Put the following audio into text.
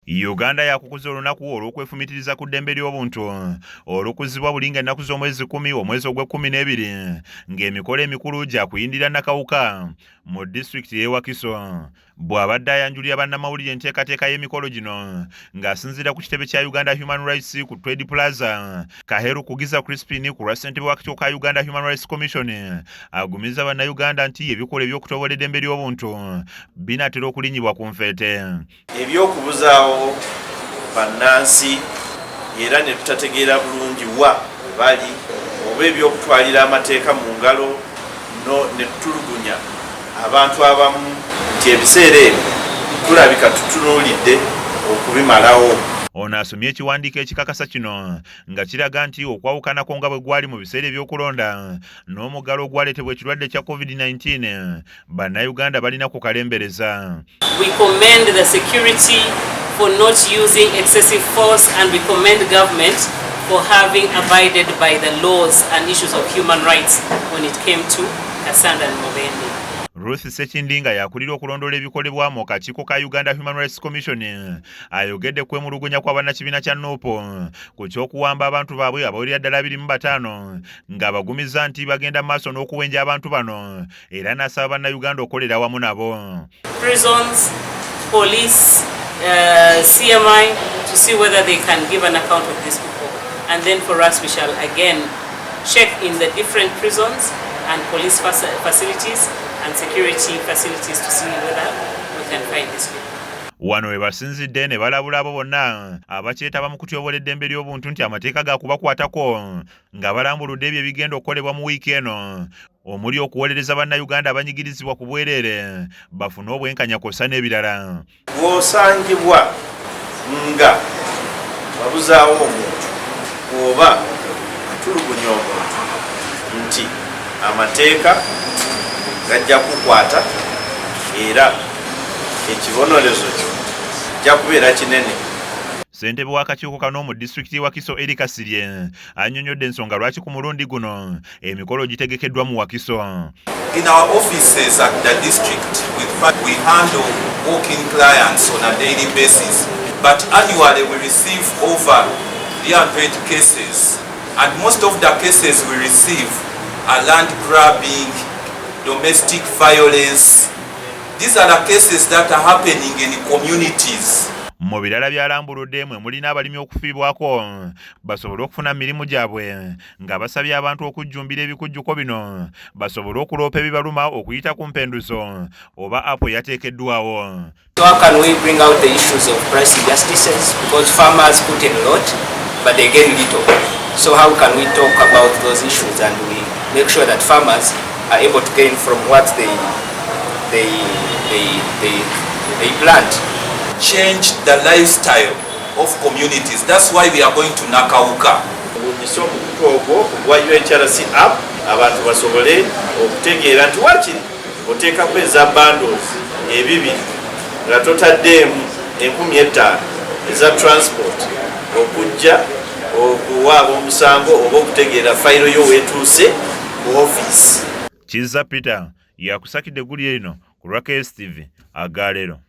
Uganda yakukuza olunaku olw'okwefumitiriza ku ddembe ly'obuntu olukuzibwa bulinga ennaku z'omwezi 10 omwezi ogw'12 ng'emikolo emikulu gya kuyindira nakawuka mu disitulikiti y'e Wakiso bw'abadde ayanjulira bannamawulire enteekateeka y'emikolo gino ng'asinziira ku kitebe kya Uganda Human Rights ku Trade Plaza. Kaheru Kugiza Crispin ku lwa ssentebe w'akakiiko ka Uganda Human Rights Commission agumiza bannayuganda nti ebikola eby'okutobola eddembe ly'obuntu binaatera okulinyibwa ku nfeete. Ebyokubuzaawo bannansi era ne tutategeera bulungi wa bali oba ebyokutwalira amateeka mu ngalo ne tutulugunya abantu abamu nti ebiseera ebyo tulabika tutunuulidde okubimalawo. Ono asomye ekiwandiiko ekikakasa kino nga kiraga nti okwawukanako nga bwe gwali mu biseera ebyokulonda n'omuggalo ogwaleetebwa ekirwadde kya COVID-19 bannayuganda balina kukalembereza. We commend the security for not using excessive force and we commend government for having abided by the laws and issues of human rights when it came to Kasanda and Mubende. Ruth Sekindinga yakulira okulondola ebikolebwa mu kakiiko ka Uganda Human Rights Commission ayogedde kwemulugunya kwa bannakibiina kya Nuupo ku ky'okuwamba abantu baabwe abawulira ddala 25 ng'abagumiza nti bagenda maaso n'okuwenja abantu bano era n'asaba bannayuganda okukolera awamu nabo. Prisons, police, CMI to see whether they can give an account of these people, and then for us we shall again check in the different prisons and police facilities and security facilities to see whether we can find these people. Wano webasinzidde ne balabula abo bonna abakyetaba mu kutyoboola eddembe ly'obuntu nti amateeka gaakubakwatako nga balambuludde ebyo ebigenda okukolebwa mu wiiki eno omuli okuwolereza bannayuganda abanyigirizibwa ku bwereere bafune obwenkanya kw'ossa n'ebirala. Bw'osangibwa nga wabuzaawo omuntu oba atulugunya omuntu nti amateeka gajja kukwata era ekibonerezo kyo kijja kubeera kinene. Ssentebe w'akakiiko kano mu disitulikiti y'e Wakiso Eri Kasirye annyonnyodde ensonga lwaki ku mulundi guno emikolo gitegekeddwa mu Wakiso. In our offices at the district, we handle walk-in clients on a daily basis, but annually we receive over 300 cases, and most of the cases we receive are land grabbing, domestic violence. These are the cases that are happening in communities. Mu birala byalambuludde mwe mulina abalimi okufiibwako basobole okufuna mirimu gyabwe nga basabye abantu okujjumbira ebikujjuko bino basobole okuloopa ebibaluma okuyita ku mpenduzo oba apo yateekeddwawo. So how can we bring out the issues of price injustices, because farmers put in a lot but they get little. So how can we talk about those issues and we make sure that farmers are able to gain from what they plant? Change the lifestyle of communities. That's why we are going to Nakawuka. Bunyisa omukutu ogwo ogwa UNHRC app abantu basobole okutegeera nti wakiri oteekako eza bundles ebibiri nga totaddeemu 50,000 eza transport okujja okuwaaba omusango oba okutegeera fayiro yo weetuuse ku office. Kizza Peter yakusakidde eggulu lino ku lwa KSTV Agaleero.